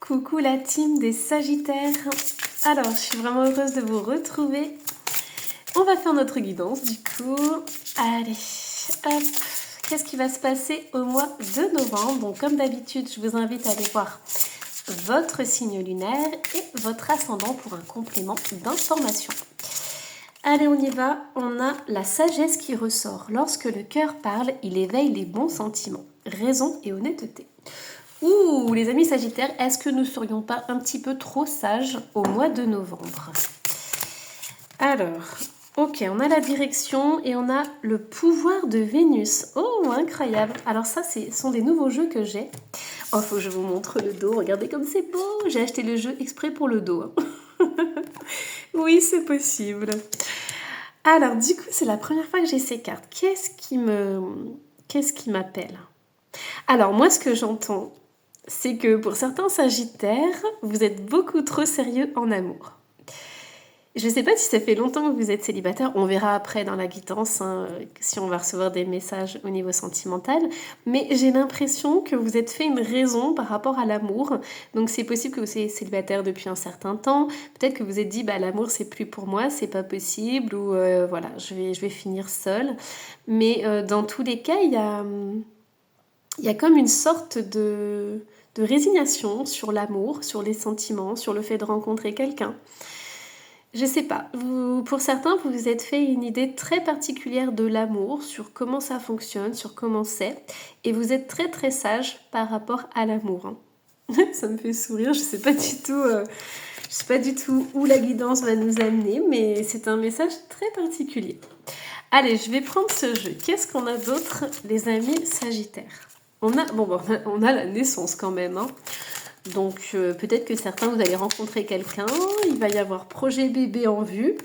Coucou la team des Sagittaires. Alors, je suis vraiment heureuse de vous retrouver. On va faire notre guidance du coup. Allez, hop. Qu'est-ce qui va se passer au mois de novembre? Donc, comme d'habitude, je vous invite à aller voir votre signe lunaire et votre ascendant pour un complément d'information. Allez, on y va. On a la sagesse qui ressort. Lorsque le cœur parle, il éveille les bons sentiments, raison et honnêteté. Ouh, les amis Sagittaires, est-ce que nous ne serions pas un petit peu trop sages au mois de novembre? Alors, ok, on a la direction et on a le pouvoir de Vénus. Oh, incroyable. Alors ça, ce sont des nouveaux jeux que j'ai. Oh, faut que je vous montre le dos. Regardez comme c'est beau. J'ai acheté le jeu exprès pour le dos. Oui, c'est possible. Alors, du coup, c'est la première fois que j'ai ces cartes. Qu'est-ce qui m'appelle? Alors, moi, ce que j'entends, c'est que pour certains Sagittaires, vous êtes beaucoup trop sérieux en amour. Je ne sais pas si ça fait longtemps que vous êtes célibataire, on verra après dans la guidance si on va recevoir des messages au niveau sentimental, mais j'ai l'impression que vous êtes fait une raison par rapport à l'amour. Donc c'est possible que vous soyez célibataire depuis un certain temps, peut-être que vous vous êtes dit l'amour c'est plus pour moi, c'est pas possible, ou voilà, je vais finir seule. Mais dans tous les cas, il y a comme une sorte de résignation sur l'amour, sur les sentiments, sur le fait de rencontrer quelqu'un. Je sais pas, pour certains, vous vous êtes fait une idée très particulière de l'amour, sur comment ça fonctionne, sur comment c'est, et vous êtes très très sage par rapport à l'amour. Ça me fait sourire, je sais pas du tout où la guidance va nous amener, mais c'est un message très particulier. Allez, je vais prendre ce jeu. Qu'est-ce qu'on a d'autre, les amis Sagittaires? On a la naissance quand même, hein. Donc peut-être que certains, vous allez rencontrer quelqu'un, il va y avoir projet bébé en vue.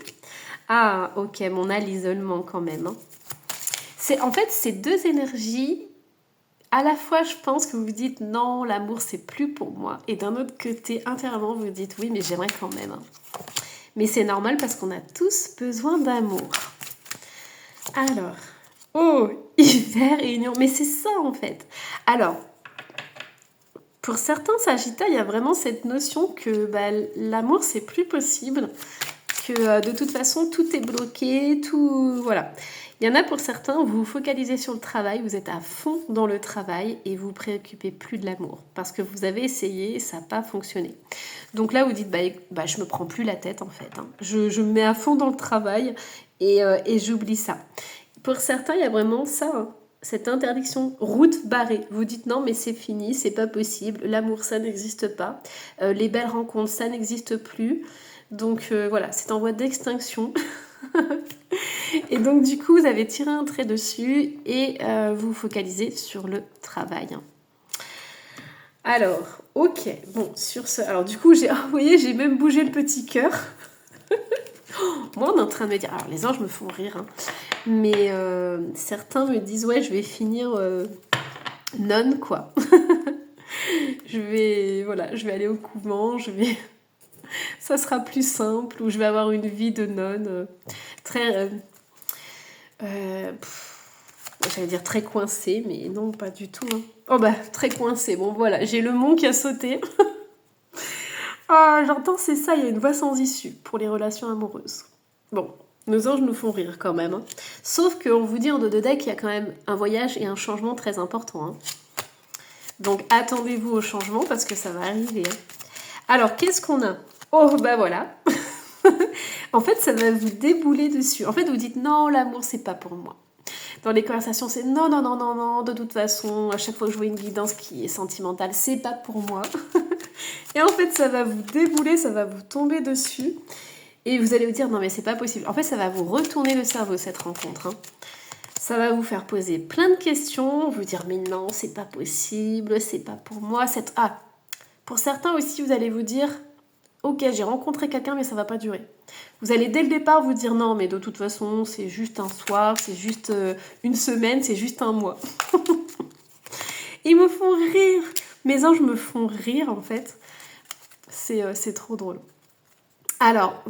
Ah, ok, mais on a l'isolement quand même, hein. En fait, ces deux énergies, à la fois, je pense que vous vous dites non, l'amour, c'est plus pour moi. Et d'un autre côté, intérieurement, vous vous dites oui, mais j'aimerais quand même, hein. Mais c'est normal parce qu'on a tous besoin d'amour. Alors, oh, hiver et union, mais c'est ça en fait. Alors, pour certains Sagittaires, il y a vraiment cette notion que l'amour, c'est plus possible, que de toute façon, tout est bloqué, tout... Voilà. Il y en a pour certains, vous vous focalisez sur le travail, vous êtes à fond dans le travail et vous vous préoccupez plus de l'amour. Parce que vous avez essayé, ça n'a pas fonctionné. Donc là, vous dites, je me prends plus la tête en fait, hein. Je me mets à fond dans le travail et j'oublie ça. Pour certains, il y a vraiment ça, hein. Cette interdiction, route barrée. Vous dites non, mais c'est fini, c'est pas possible. L'amour, ça n'existe pas. Les belles rencontres, ça n'existe plus. Donc voilà, c'est en voie d'extinction. Et donc du coup, vous avez tiré un trait dessus et vous vous focalisez sur le travail. Alors, ok, bon, sur ce... Alors du coup, vous voyez, j'ai même bougé le petit cœur. Moi, on est en train de me dire... Alors, les anges me font rire, hein. Mais certains me disent, ouais, je vais finir nonne, quoi. je vais aller au couvent, ça sera plus simple, ou je vais avoir une vie de nonne très... j'allais dire très coincée, mais non, pas du tout, hein. Oh très coincée, bon voilà, j'ai le mont qui a sauté. Ah, j'entends, c'est ça, il y a une voie sans issue pour les relations amoureuses. Bon, nos anges nous font rire quand même, hein. Sauf qu'on vous dit en dos de deck qu'il y a quand même un voyage et un changement très important, hein. Donc attendez-vous au changement parce que ça va arriver, hein. Alors, qu'est-ce qu'on a? Oh, voilà. En fait, ça va vous débouler dessus. En fait, vous dites non, l'amour, c'est pas pour moi. Dans les conversations, c'est non, non, non, non, non, de toute façon, à chaque fois que je vois une guidance qui est sentimentale, c'est pas pour moi. Et en fait, ça va vous débouler, ça va vous tomber dessus. Et vous allez vous dire, non mais c'est pas possible. En fait, ça va vous retourner le cerveau, cette rencontre, hein. Ça va vous faire poser plein de questions, vous dire, mais non, c'est pas possible, c'est pas pour moi. Pour certains aussi, vous allez vous dire, ok, j'ai rencontré quelqu'un, mais ça va pas durer. Vous allez dès le départ vous dire, non, mais de toute façon, c'est juste un soir, c'est juste une semaine, c'est juste un mois. Ils me font rire. Mes anges me font rire, en fait. C'est trop drôle. Alors,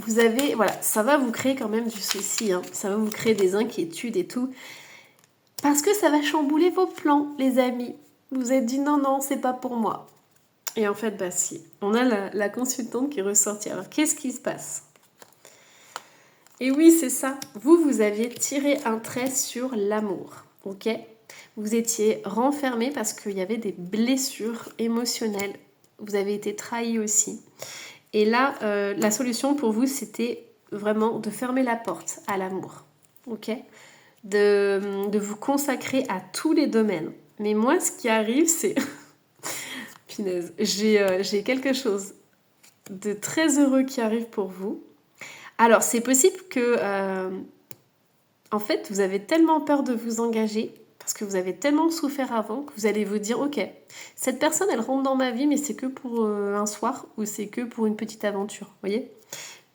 ça va vous créer quand même du souci, hein. Ça va vous créer des inquiétudes et tout. Parce que ça va chambouler vos plans, les amis. Vous vous êtes dit, non, non, c'est pas pour moi. Et en fait, bah si, on a la consultante qui est ressortie. Alors, qu'est-ce qui se passe? Et oui, c'est ça. Vous aviez tiré un trait sur l'amour, ok? Vous étiez renfermé parce qu'il y avait des blessures émotionnelles. Vous avez été trahi aussi. Et là, la solution pour vous, c'était vraiment de fermer la porte à l'amour, ok? De vous consacrer à tous les domaines. Mais moi, ce qui arrive, c'est... Punaise, j'ai quelque chose de très heureux qui arrive pour vous. Alors, c'est possible que, en fait, vous avez tellement peur de vous engager, parce que vous avez tellement souffert avant, que vous allez vous dire, ok, cette personne, elle rentre dans ma vie, mais c'est que pour un soir, ou c'est que pour une petite aventure, vous voyez?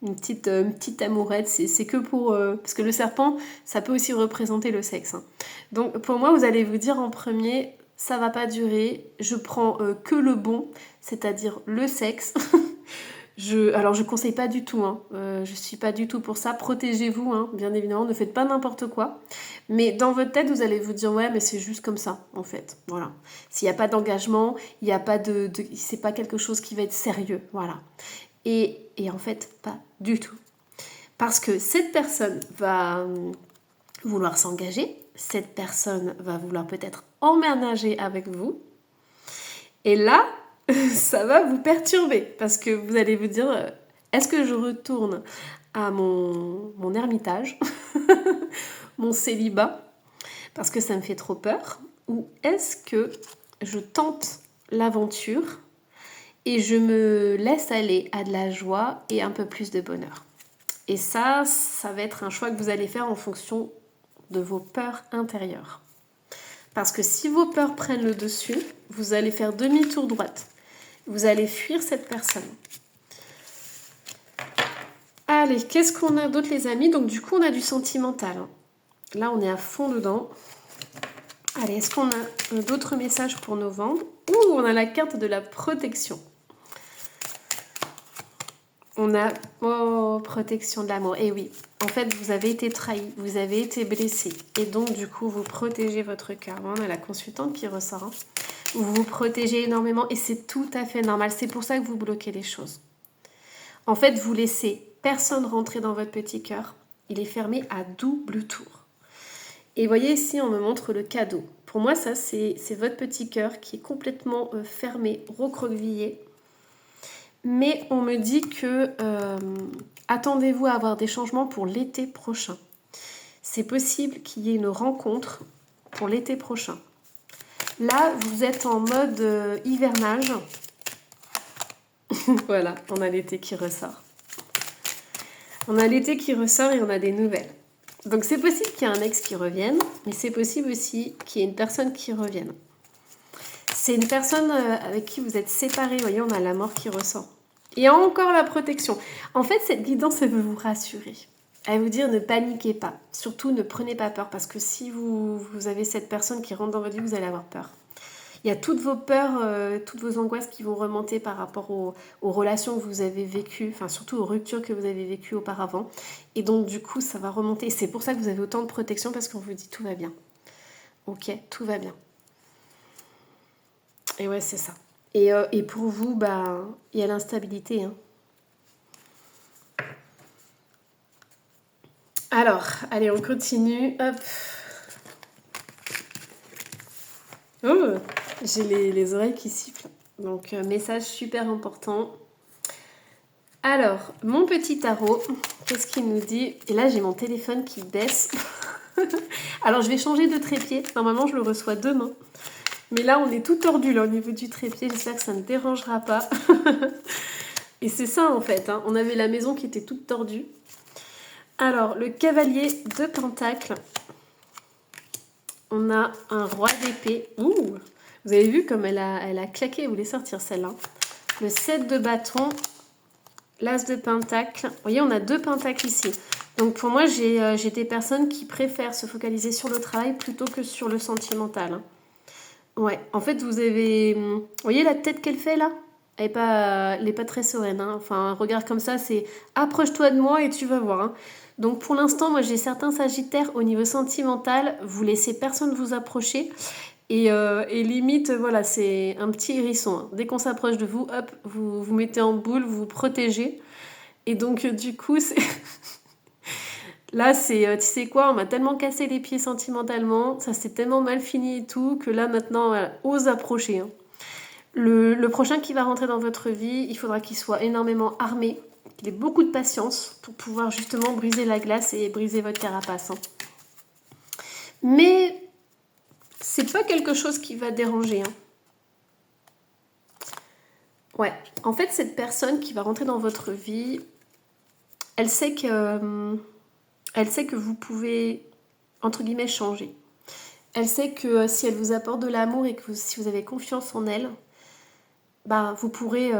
Une petite amourette, c'est que pour... parce que le serpent, ça peut aussi représenter le sexe. Hein. Donc, pour moi, vous allez vous dire en premier, ça va pas durer, je prends que le bon, c'est-à-dire le sexe. Alors je conseille pas du tout, hein. Je suis pas du tout pour ça. Protégez-vous, hein, bien évidemment, ne faites pas n'importe quoi. Mais dans votre tête, vous allez vous dire ouais, mais c'est juste comme ça, en fait. Voilà. S'il n'y a pas d'engagement, il n'y a pas c'est pas quelque chose qui va être sérieux, voilà. Et en fait, pas du tout. Parce que cette personne va vouloir s'engager, cette personne va vouloir peut-être emménager avec vous. Et là, ça va vous perturber parce que vous allez vous dire est-ce que je retourne à mon ermitage, mon célibat, parce que ça me fait trop peur, ou est-ce que je tente l'aventure et je me laisse aller à de la joie et un peu plus de bonheur. Et ça va être un choix que vous allez faire en fonction de vos peurs intérieures. Parce que si vos peurs prennent le dessus, vous allez faire demi-tour droite. Vous allez fuir cette personne. Allez, qu'est-ce qu'on a d'autre les amis? Donc du coup, on a du sentimental. Là, on est à fond dedans. Allez, est-ce qu'on a d'autres messages pour novembre? Ouh, on a la carte de la protection. On a protection de l'amour. Et oui, en fait, vous avez été trahi, vous avez été blessé. Et donc, du coup, vous protégez votre cœur. On a la consultante qui ressort. Hein. Vous vous protégez énormément et c'est tout à fait normal. C'est pour ça que vous bloquez les choses. En fait, vous laissez personne rentrer dans votre petit cœur. Il est fermé à double tour. Et vous voyez ici, on me montre le cadeau. Pour moi, ça, c'est votre petit cœur qui est complètement fermé, recroquevillé. Mais on me dit que attendez-vous à avoir des changements pour l'été prochain. C'est possible qu'il y ait une rencontre pour l'été prochain. Là, vous êtes en mode hivernage. Voilà, on a l'été qui ressort. On a l'été qui ressort et on a des nouvelles. Donc c'est possible qu'il y ait un ex qui revienne, mais c'est possible aussi qu'il y ait une personne qui revienne. C'est une personne avec qui vous êtes séparés. Vous voyez, on a la mort qui ressort. Et encore la protection. En fait, cette guidance, elle veut vous rassurer. Elle veut vous dire ne paniquez pas. Surtout, ne prenez pas peur. Parce que si vous avez cette personne qui rentre dans votre vie, vous allez avoir peur. Il y a toutes vos peurs, toutes vos angoisses qui vont remonter par rapport aux relations que vous avez vécues, enfin surtout aux ruptures que vous avez vécues auparavant. Et donc du coup, ça va remonter. Et c'est pour ça que vous avez autant de protection parce qu'on vous dit tout va bien. Ok, tout va bien. Et ouais, c'est ça. Et pour vous, bah, il y a l'instabilité. Hein. Alors, allez, on continue. Hop. Oh, j'ai les oreilles qui sifflent. Donc, message super important. Alors, mon petit tarot, qu'est-ce qu'il nous dit? Et là, j'ai mon téléphone qui baisse. Alors, je vais changer de trépied. Normalement, je le reçois demain. Mais là, on est tout tordu là, au niveau du trépied. J'espère que ça ne dérangera pas. Et c'est ça, en fait. Hein. On avait la maison qui était toute tordue. Alors, le cavalier de Pentacle. On a un roi d'épée. Ouh! Vous avez vu comme elle a claqué. Elle voulait sortir celle-là. Le 7 de bâton. L'as de Pentacle. Vous voyez, on a 2 pentacles ici. Donc, pour moi, j'ai des personnes qui préfèrent se focaliser sur le travail plutôt que sur le sentimental. Hein. Ouais, en fait, vous avez... Vous voyez la tête qu'elle fait, là? Elle n'est pas très sereine. Hein. Enfin, un regard comme ça, c'est « approche-toi de moi et tu vas voir. Hein. » Donc, pour l'instant, moi, j'ai certains sagittaires au niveau sentimental. Vous laissez personne vous approcher Et limite, voilà, c'est un petit hérisson, hein. Dès qu'on s'approche de vous, hop, vous vous mettez en boule, vous vous protégez. Et donc, du coup, c'est... Là, c'est, tu sais quoi, on m'a tellement cassé les pieds sentimentalement, ça s'est tellement mal fini et tout, que là, maintenant, voilà, ose approcher, hein. Le prochain qui va rentrer dans votre vie, il faudra qu'il soit énormément armé, qu'il ait beaucoup de patience pour pouvoir justement briser la glace et briser votre carapace, hein. Mais c'est pas quelque chose qui va déranger, hein. Ouais, en fait, cette personne qui va rentrer dans votre vie, elle sait que vous pouvez, entre guillemets, changer. Elle sait que si elle vous apporte de l'amour et que si vous avez confiance en elle, bah, vous pourrez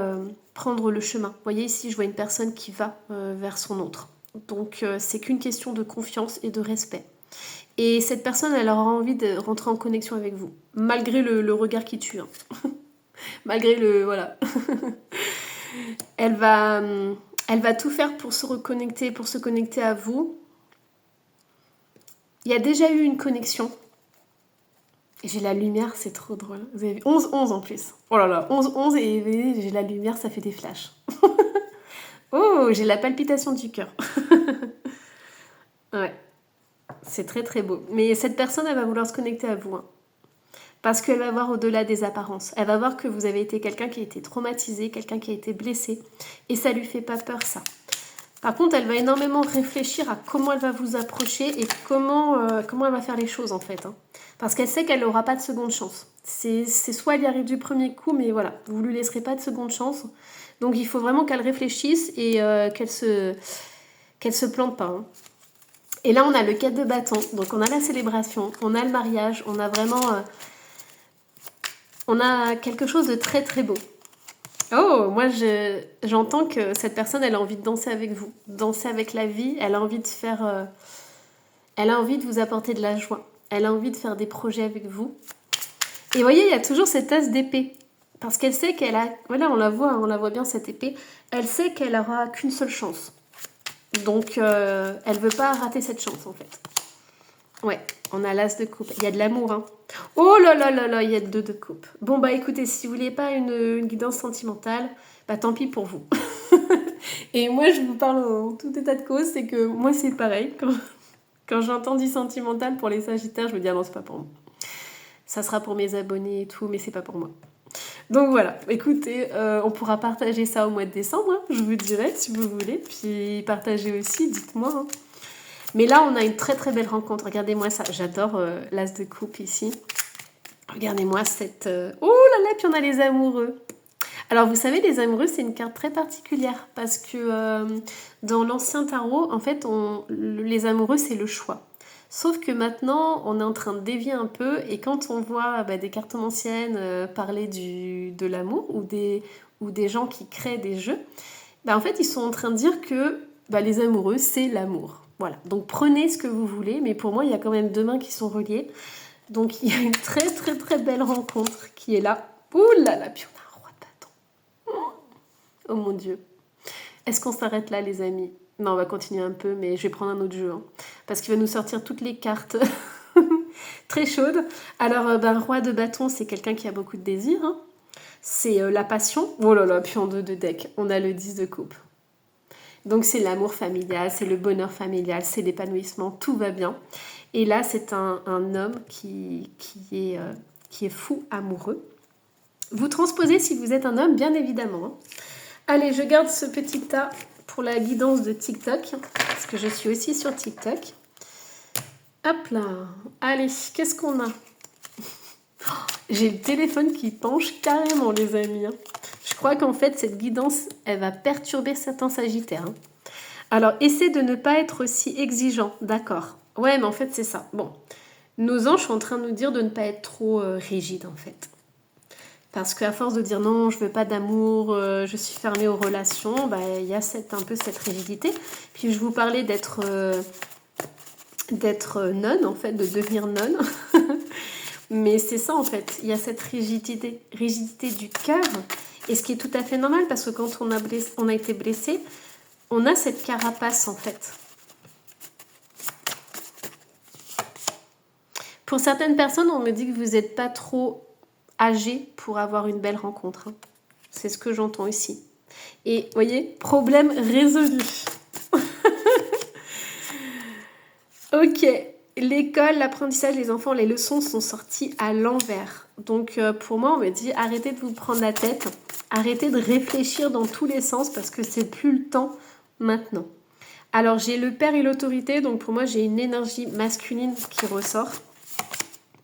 prendre le chemin. Vous voyez, ici, je vois une personne qui va vers son autre. Donc, c'est qu'une question de confiance et de respect. Et cette personne, elle aura envie de rentrer en connexion avec vous, malgré le regard qui tue, hein. Malgré le... Voilà. Elle va, elle va tout faire pour se reconnecter, pour se connecter à vous. Il y a déjà eu une connexion. Et j'ai la lumière, c'est trop drôle. Vous avez vu 11-11 en plus. Oh là là, 11-11 et j'ai la lumière, ça fait des flashs. Oh, j'ai la palpitation du cœur. Ouais, c'est très très beau. Mais cette personne, elle va vouloir se connecter à vous, hein. Parce qu'elle va voir au-delà des apparences. Elle va voir que vous avez été quelqu'un qui a été traumatisé, quelqu'un qui a été blessé. Et ça lui fait pas peur, ça. Par contre, elle va énormément réfléchir à comment elle va vous approcher et comment elle va faire les choses, en fait, hein. Parce qu'elle sait qu'elle n'aura pas de seconde chance. C'est soit elle y arrive du premier coup, mais voilà, vous ne lui laisserez pas de seconde chance. Donc il faut vraiment qu'elle réfléchisse et qu'elle se plante pas, hein. Et là, on a le 4 de bâton. Donc on a la célébration, on a le mariage, on a vraiment... on a quelque chose de très très beau. Oh, moi j'entends que cette personne, elle a envie de danser avec vous, danser avec la vie, elle a envie de faire... elle a envie de vous apporter de la joie, elle a envie de faire des projets avec vous. Et vous voyez, il y a toujours cette as d'épée, parce qu'elle sait qu'elle a... Voilà, on la voit bien cette épée, elle sait qu'elle aura qu'une seule chance. Donc, elle veut pas rater cette chance, en fait. Ouais, on a l'as de coupe. Il y a de l'amour, hein. Oh là là là là, il y a 2 de coupe. Bon, bah écoutez, si vous vouliez pas une guidance sentimentale, bah tant pis pour vous. Et moi, je vous parle en tout état de cause, c'est que moi, c'est pareil. Quand j'entends du sentimental pour les Sagittaires, je me dis, ah non, c'est pas pour moi. Ça sera pour mes abonnés et tout, mais c'est pas pour moi. Donc voilà, écoutez, on pourra partager ça au mois de décembre, hein, je vous dirai si vous voulez. Puis partagez aussi, dites-moi, hein. Mais là, on a une très très belle rencontre. Regardez-moi ça, j'adore l'as de coupe ici. Regardez-moi cette... Oh là là, puis on a les amoureux. Alors vous savez, les amoureux, c'est une carte très particulière parce que dans l'ancien tarot, en fait, les amoureux, c'est le choix. Sauf que maintenant, on est en train de dévier un peu et quand on voit des cartomanciennes parler de l'amour ou des gens qui créent des jeux, en fait, ils sont en train de dire que les amoureux, c'est l'amour. Voilà, donc prenez ce que vous voulez, mais pour moi, il y a quand même 2 mains qui sont reliées. Donc il y a une très très très belle rencontre qui est là. Ouh là là, puis on a un roi de bâton. Oh mon Dieu. Est-ce qu'on s'arrête là, les amis? Non, on va continuer un peu, mais je vais prendre un autre jeu, hein, parce qu'il va nous sortir toutes les cartes très chaudes. Alors, roi de bâton, c'est quelqu'un qui a beaucoup de désir, hein. C'est la passion. Oh là là, puis en 2 de deck, on a le 10 de coupe. Donc c'est l'amour familial, c'est le bonheur familial, c'est l'épanouissement, tout va bien. Et là, c'est un homme qui est fou amoureux. Vous transposez si vous êtes un homme, bien évidemment, hein. Allez, je garde ce petit tas pour la guidance de TikTok, parce que je suis aussi sur TikTok. Hop là. Allez, qu'est-ce qu'on a? J'ai le téléphone qui penche carrément, les amis, hein. Je crois qu'en fait, cette guidance, elle va perturber certains sagittaires, hein. Alors, essaie de ne pas être aussi exigeant, d'accord. Ouais, mais en fait, c'est ça. Bon, nos anges sont en train de nous dire de ne pas être trop rigide, en fait. Parce qu'à force de dire non, je veux pas d'amour, je suis fermée aux relations, il y a un peu cette rigidité. Puis je vous parlais d'être nonne, en fait, de devenir nonne. Mais c'est ça, en fait. Il y a cette rigidité du cœur. Et ce qui est tout à fait normal, parce que quand on a été blessé, on a cette carapace, en fait. Pour certaines personnes, on me dit que vous n'êtes pas trop âgé pour avoir une belle rencontre. Hein. C'est ce que j'entends ici. Et vous voyez, problème résolu. Ok, l'école, l'apprentissage, les enfants, les leçons sont sorties à l'envers. Donc pour moi, on me dit arrêtez de vous prendre la tête, arrêtez de réfléchir dans tous les sens parce que c'est plus le temps maintenant. Alors j'ai le père et l'autorité, donc pour moi j'ai une énergie masculine qui ressort,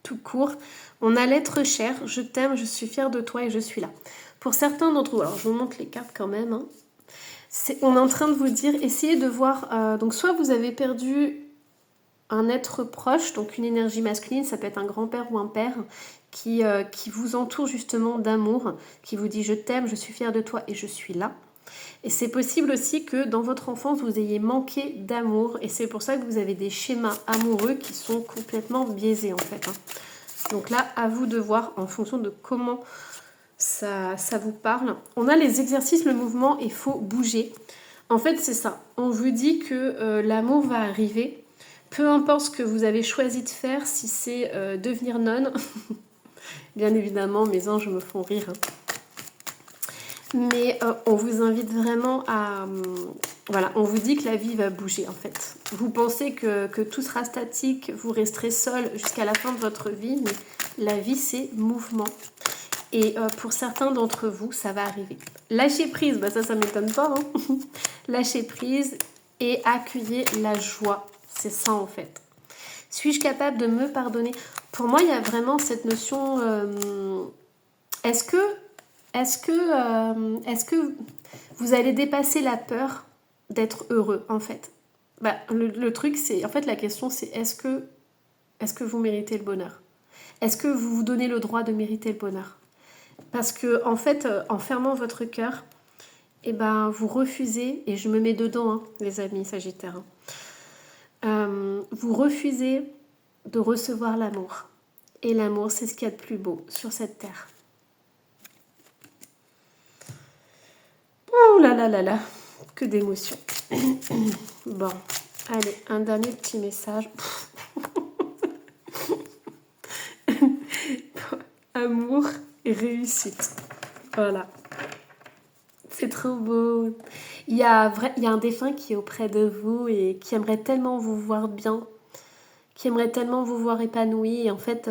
tout court. On a l'être cher, je t'aime, je suis fière de toi et je suis là. Pour certains d'entre vous, alors je vous montre les cartes quand même, hein. On est en train de vous dire, essayez de voir, donc soit vous avez perdu un être proche, donc une énergie masculine, ça peut être un grand-père ou un père, qui vous entoure justement d'amour, qui vous dit je t'aime, je suis fière de toi et je suis là. Et c'est possible aussi que dans votre enfance, vous ayez manqué d'amour et c'est pour ça que vous avez des schémas amoureux qui sont complètement biaisés en fait. Hein. Donc là, à vous de voir en fonction de comment ça vous parle. On a les exercices, le mouvement, il faut bouger. En fait, c'est ça. On vous dit que l'amour va arriver. Peu importe ce que vous avez choisi de faire, si c'est devenir nonne. Bien évidemment, mes anges me font rire. Hein. Mais on vous invite vraiment à... voilà, on vous dit que la vie va bouger en fait. Vous pensez que tout sera statique, vous resterez seul jusqu'à la fin de votre vie, mais la vie c'est mouvement. Et pour certains d'entre vous, ça va arriver. Lâchez prise, bah ça m'étonne pas. Hein. Lâchez prise et accueillez la joie. C'est ça en fait. Suis-je capable de me pardonner? Pour moi, il y a vraiment cette notion... Est-ce que vous allez dépasser la peur d'être heureux, en fait? Bah, le truc, c'est... En fait, la question, c'est est-ce que vous méritez le bonheur? Est-ce que vous vous donnez le droit de mériter le bonheur? Parce que, en fait, en fermant votre cœur, eh ben, vous refusez, et je me mets dedans, hein, les amis Sagittaires, vous refusez de recevoir l'amour. Et l'amour, c'est ce qu'il y a de plus beau sur cette terre. Oh là là là là, que d'émotions. Bon, allez, un dernier petit message. Amour et réussite. Voilà. C'est trop beau. Il y a un défunt qui est auprès de vous et qui aimerait tellement vous voir bien, qui aimerait tellement vous voir épanoui. Et en fait,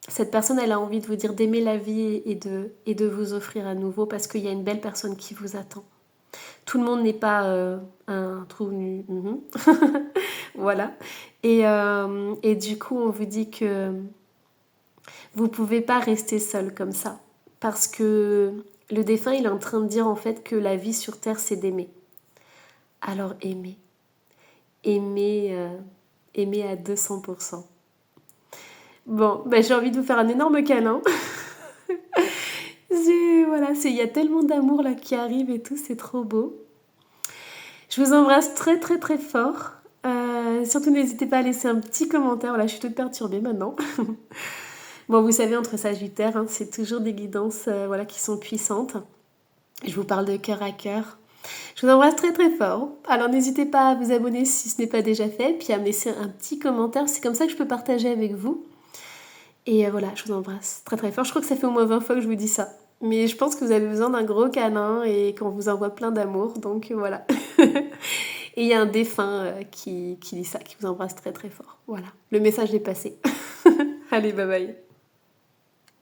cette personne, elle a envie de vous dire d'aimer la vie et de vous offrir à nouveau parce qu'il y a une belle personne qui vous attend. Tout le monde n'est pas un trou nu. Voilà. Et du coup, on vous dit que vous ne pouvez pas rester seul comme ça. Parce que le défunt, il est en train de dire en fait que la vie sur Terre, c'est d'aimer. Alors aimez. Aimez à 200%. Bon, ben, j'ai envie de vous faire un énorme câlin. Voilà, il y a tellement d'amour là qui arrive et tout, c'est trop beau. Je vous embrasse très très très fort. Surtout n'hésitez pas à laisser un petit commentaire. Voilà, je suis toute perturbée maintenant. Bon, vous savez, entre Sagittaires, hein, c'est toujours des guidances voilà, qui sont puissantes. Je vous parle de cœur à cœur. Je vous embrasse très très fort. Alors n'hésitez pas à vous abonner si ce n'est pas déjà fait, puis à me laisser un petit commentaire. C'est comme ça que je peux partager avec vous. Et voilà, je vous embrasse très très fort. Je crois que ça fait au moins 20 fois que je vous dis ça. Mais je pense que vous avez besoin d'un gros câlin et qu'on vous envoie plein d'amour. Donc voilà. Et il y a un défunt qui dit ça, qui vous embrasse très très fort. Voilà, le message est passé. Allez, bye bye.